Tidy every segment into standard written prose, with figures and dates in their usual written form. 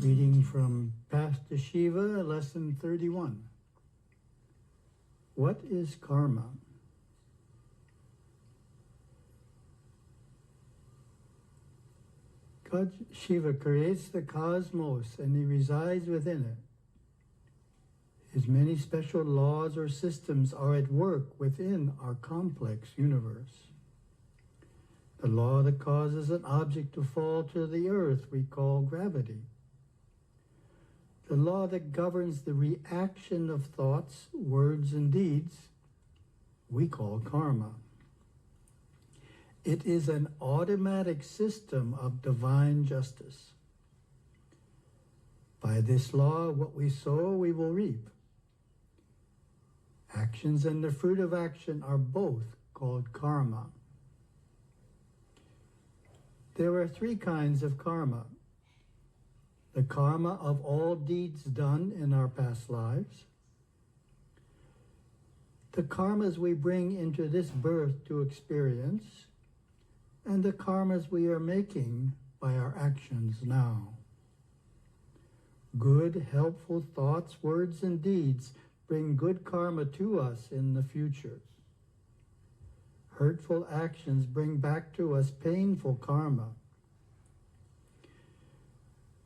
Reading from Pastor Siva, Lesson 31. What is karma? God, Shiva, creates the cosmos and he resides within it. His many special laws or systems are at work within our complex universe. The law that causes an object to fall to the earth we call gravity. The law that governs the reaction of thoughts, words, and deeds we call karma. It is an automatic system of divine justice. By this law, what we sow, we will reap. Actions and the fruit of action are both called karma. There are three kinds of karma. The karma of all deeds done in our past lives. The karmas we bring into this birth to experience. And the karmas we are making by our actions now. Good, helpful thoughts, words, and deeds bring good karma to us in the future. Hurtful actions bring back to us painful karma.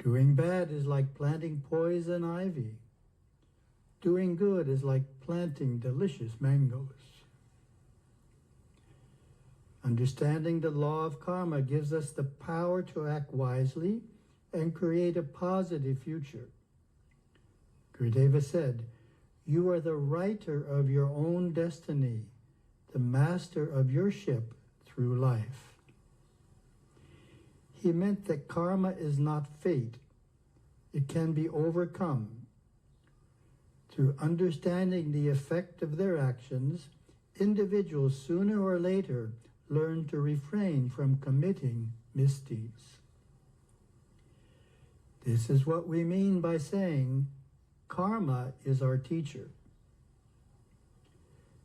Doing bad is like planting poison ivy. Doing good is like planting delicious mangoes. Understanding the law of karma gives us the power to act wisely and create a positive future. Gurudeva said, "You are the writer of your own destiny, the master of your ship through life." He meant that karma is not fate. It can be overcome. Through understanding the effect of their actions, individuals sooner or later learn to refrain from committing misdeeds. This is what we mean by saying, karma is our teacher.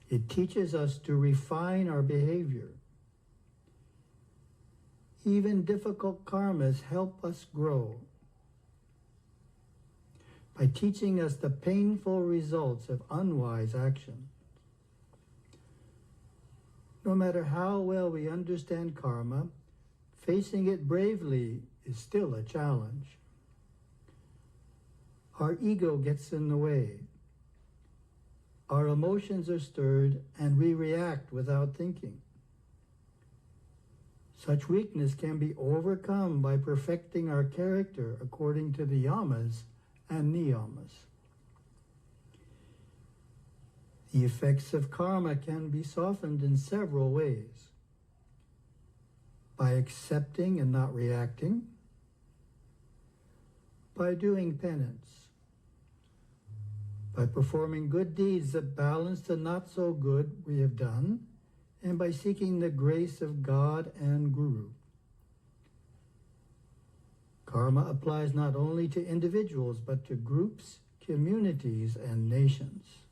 It teaches us to refine our behavior. Even difficult karmas help us grow by teaching us the painful results of unwise action. No matter how well we understand karma, facing it bravely is still a challenge. Our ego gets in the way. Our emotions are stirred and we react without thinking. Such weakness can be overcome by perfecting our character according to the yamas and niyamas. The effects of karma can be softened in several ways. By accepting and not reacting. By doing penance. By performing good deeds that balance the not so good we have done, and by seeking the grace of God and Guru. Karma applies not only to individuals, but to groups, communities, and nations.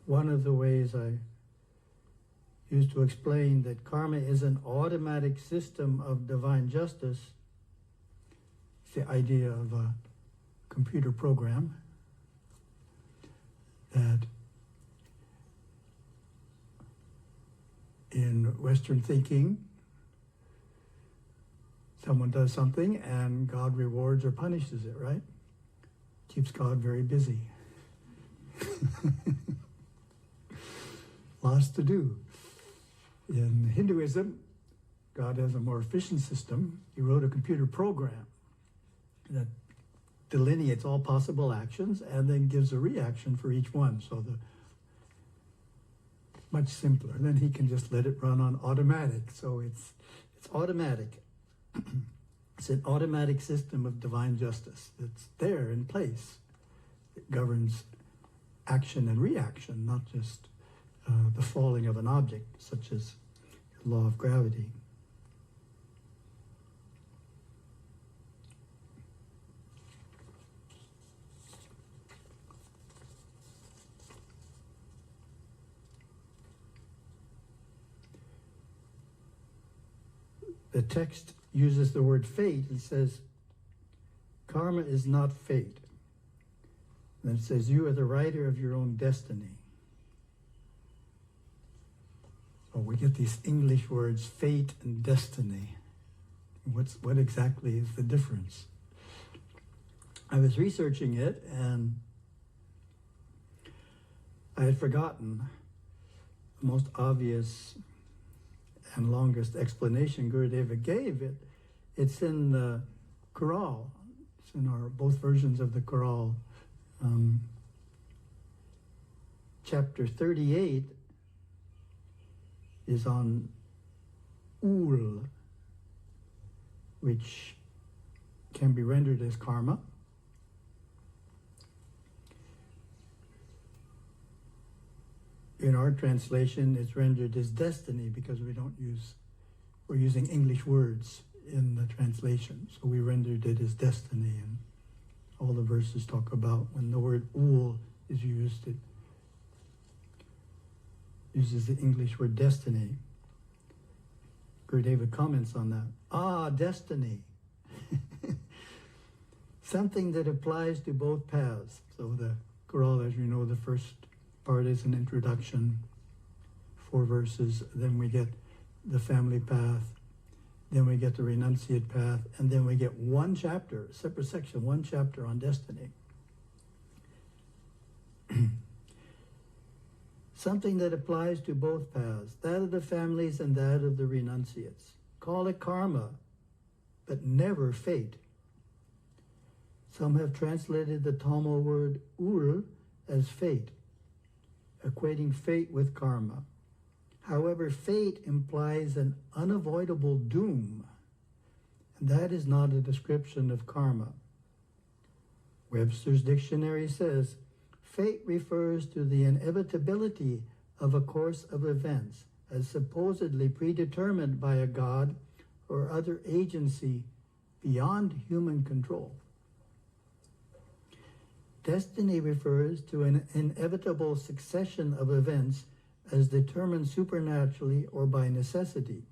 One of the ways I used to explain that karma is an automatic system of divine justice is the idea of a computer program that in Western thinking, someone does something and God rewards or punishes it, right? Keeps God very busy. Lots to do. In Hinduism, God has a more efficient system. He wrote a computer program that delineates all possible actions and then gives a reaction for each one. So much simpler. Then he can just let it run on automatic. So it's automatic. It's an automatic system of divine justice that's there in place. It governs action and reaction, not just the falling of an object, such as the law of gravity. the text uses the word fate. It says, karma is not fate. And it says, you are the writer of your own destiny. So we get these English words, fate and destiny. What exactly is the difference? I was researching it, and I had forgotten the most obvious and longest explanation Gurudeva gave it. It's in the Chorale. It's in both versions of the Chorale. Chapter 38 is on ul, which can be rendered as karma. In our translation, it's rendered as destiny because we're using English words in the translation. So we rendered it as destiny, and all the verses talk about when the word ul is used, it uses the English word destiny. Gurudeva comments on that. Ah, destiny. Something that applies to both paths. So the Chorale, as you know, the first part is an introduction, 4 verses. Then we get the family path. Then we get the renunciate path. And then we get one chapter, a separate section, one chapter on destiny. Something that applies to both paths, that of the families and that of the renunciates. Call it karma, but never fate. Some have translated the Tamil word ul as fate, equating fate with karma. However, fate implies an unavoidable doom, and that is not a description of karma. Webster's dictionary says, fate refers to the inevitability of a course of events as supposedly predetermined by a god or other agency beyond human control. Destiny refers to an inevitable succession of events as determined supernaturally or by necessity,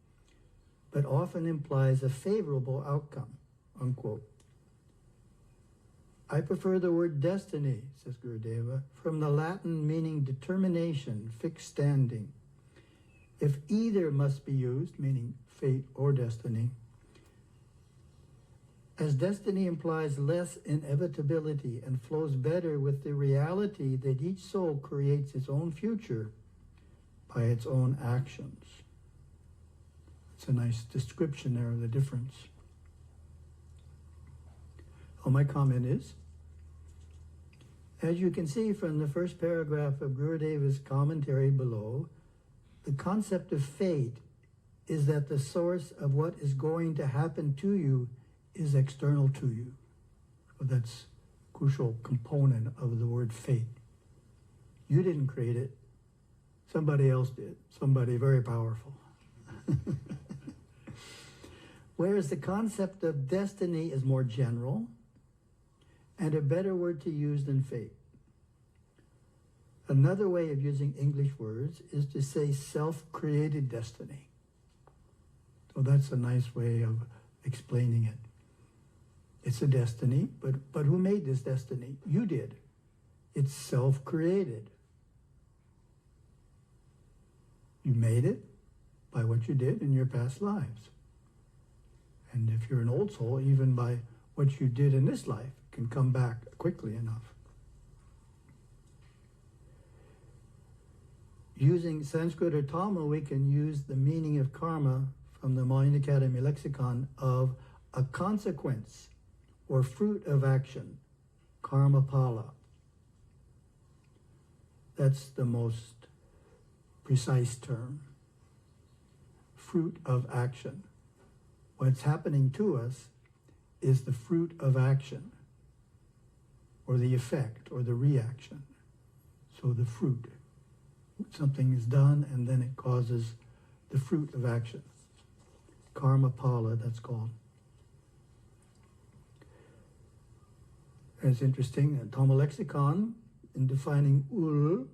but often implies a favorable outcome, unquote. I prefer the word destiny, says Gurudeva, from the Latin meaning determination, fixed standing. If either must be used, meaning fate or destiny, as destiny implies less inevitability and flows better with the reality that each soul creates its own future by its own actions. It's a nice description there of the difference. Oh, my comment is, as you can see from the first paragraph of Gurudeva's commentary below, the concept of fate is that the source of what is going to happen to you is external to you. So that's a crucial component of the word fate. You didn't create it. Somebody else did. Somebody very powerful. Whereas the concept of destiny is more general and a better word to use than fate. Another way of using English words is to say self-created destiny. So that's a nice way of explaining it. It's a destiny, but who made this destiny? You did. It's self-created. You made it by what you did in your past lives. And if you're an old soul, even by what you did in this life, it can come back quickly enough. Using Sanskrit or Tamil, we can use the meaning of karma from the Mind Academy lexicon of a consequence or fruit of action, karma pala. That's the most precise term. Fruit of action. What's happening to us is the fruit of action, or the effect, or the reaction. So the fruit. Something is done, and then it causes the fruit of action. Karma pala, that's called. It's interesting, Tamil lexicon, in defining ul,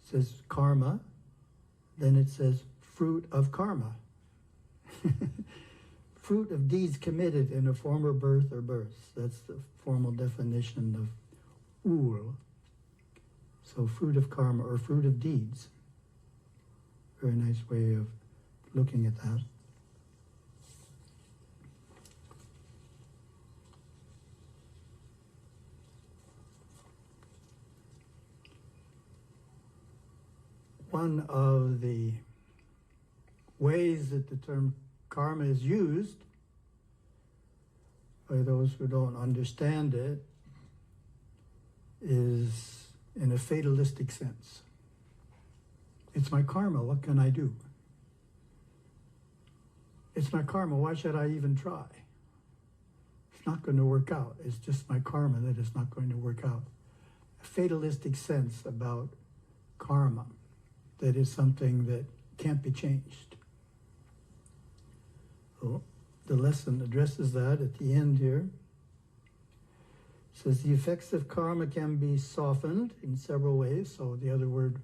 says karma, then it says fruit of karma. Fruit of deeds committed in a former birth or births. That's the formal definition of ul. So fruit of karma or fruit of deeds. Very nice way of looking at that. One of the ways that the term karma is used by those who don't understand it is in a fatalistic sense. It's my karma, what can I do? It's my karma, why should I even try? It's not going to work out. It's just my karma that it's not going to work out. A fatalistic sense about karma, that is something that can't be changed. So the lesson addresses that at the end here. It says the effects of karma can be softened in several ways. So the other word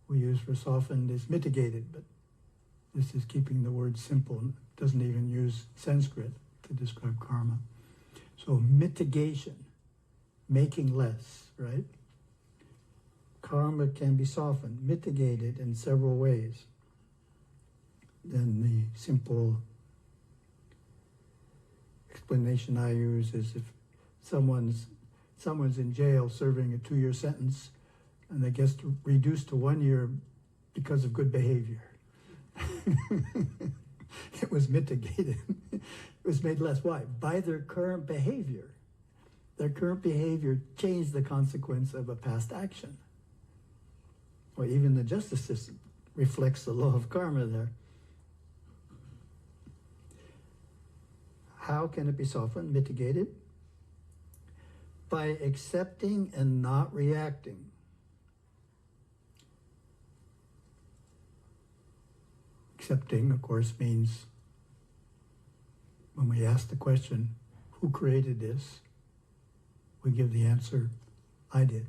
we use for softened is mitigated, but this is keeping the word simple. It doesn't even use Sanskrit to describe karma. So mitigation, making less, right? Karma can be softened, mitigated in several ways. Then the simple explanation I use is if someone's in jail serving a 2-year sentence and they get reduced to 1 year because of good behavior. It was mitigated. It was made less. Why? By their current behavior. Their current behavior changed the consequence of a past action. Or even the justice system reflects the law of karma there. How can it be softened, mitigated? By accepting and not reacting. Accepting, of course, means when we ask the question, who created this? We give the answer, I did.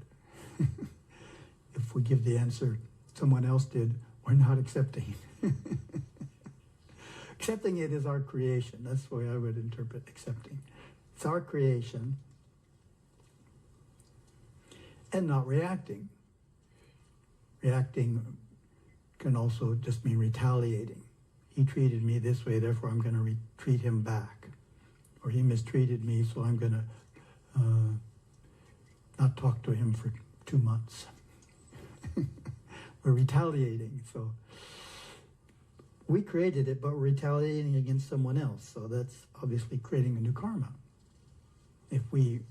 If we give the answer, someone else did, we're not accepting. Accepting it is our creation. That's the way I would interpret accepting. It's our creation. And not reacting. Reacting can also just mean retaliating. He treated me this way, therefore I'm going to treat him back. Or he mistreated me, so I'm going to not talk to him for 2 months. We're retaliating. So we created it, but we're retaliating against someone else. So that's obviously creating a new karma. If we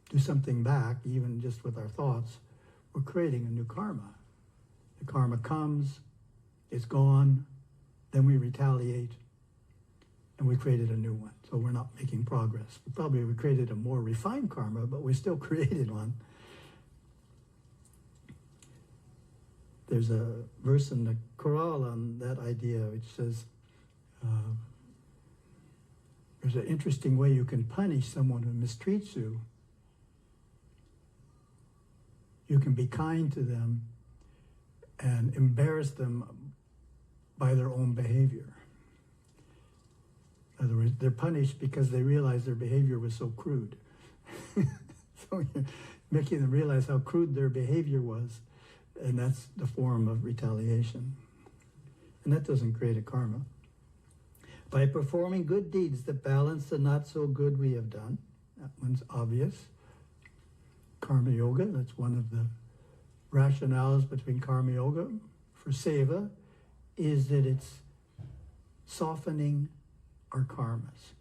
do something back, even just with our thoughts, we're creating a new karma. The karma comes, it's gone, then we retaliate, and we created a new one. So we're not making progress. We created a more refined karma, but we still created one. There's a verse in the Quran on that idea which says, there's an interesting way you can punish someone who mistreats you. You can be kind to them and embarrass them by their own behavior. In other words, they're punished because they realize their behavior was so crude. So you're making them realize how crude their behavior was, and that's the form of retaliation. And that doesn't create a karma. By performing good deeds that balance the not so good we have done, that one's obvious. Karma yoga, that's one of the rationales between karma yoga for seva, is that it's softening our karmas.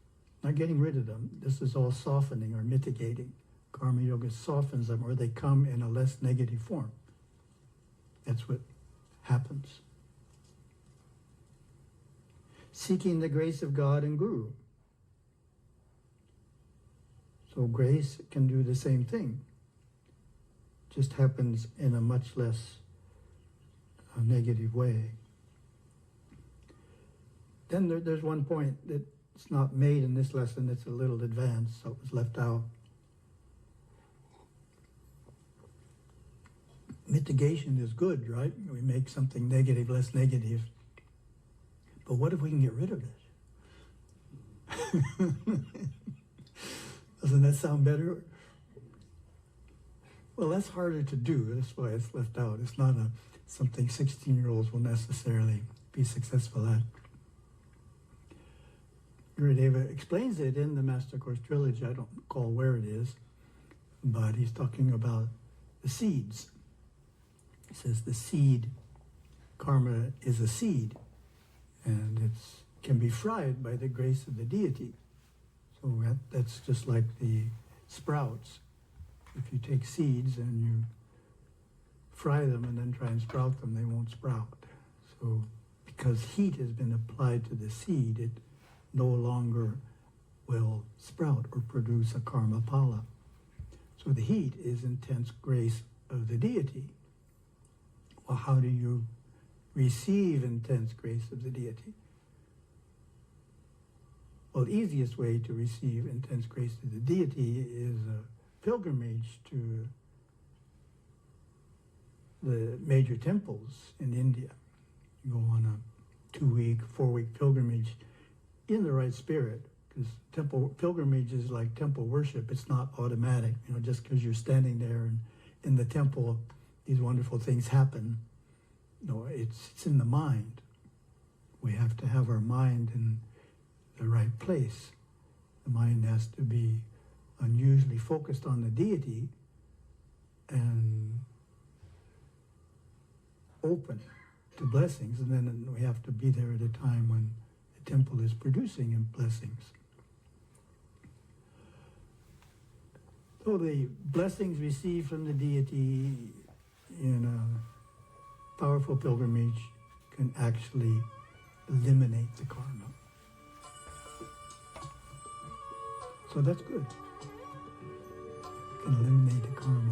Not getting rid of them. This is all softening or mitigating. Karma yoga softens them, or they come in a less negative form. That's what happens. Seeking the grace of God and Guru. So grace can do the same thing. Just happens in a much less negative way. Then there's one point that's not made in this lesson. It's a little advanced, so it was left out. Mitigation is good, right? We make something negative less negative. But what if we can get rid of it? Doesn't that sound better? Well, that's harder to do. That's why it's left out. It's not something 16-year-olds will necessarily be successful at. Gurudeva explains it in the Master Course Trilogy. I don't recall where it is, but he's talking about the seeds. He says the seed, karma is a seed, and it can be fried by the grace of the deity. So that's just like the sprouts. If you take seeds and you fry them and then try and sprout them, they won't sprout. So because heat has been applied to the seed, it no longer will sprout or produce a karma pala. So the heat is intense grace of the deity. Well, how do you receive intense grace of the deity? Well, the easiest way to receive intense grace of the deity is a pilgrimage to the major temples in India. You go on a 2-week, 4-week pilgrimage in the right spirit, because temple pilgrimage is like temple worship. It's not automatic, just because you're standing there and in the temple, these wonderful things happen. No, it's in the mind. We have to have our mind in the right place. The mind has to be unusually focused on the deity and open to blessings, and then we have to be there at a time when the temple is producing blessings. So the blessings received from the deity in a powerful pilgrimage can actually eliminate the karma. So that's good. It can eliminate the karma.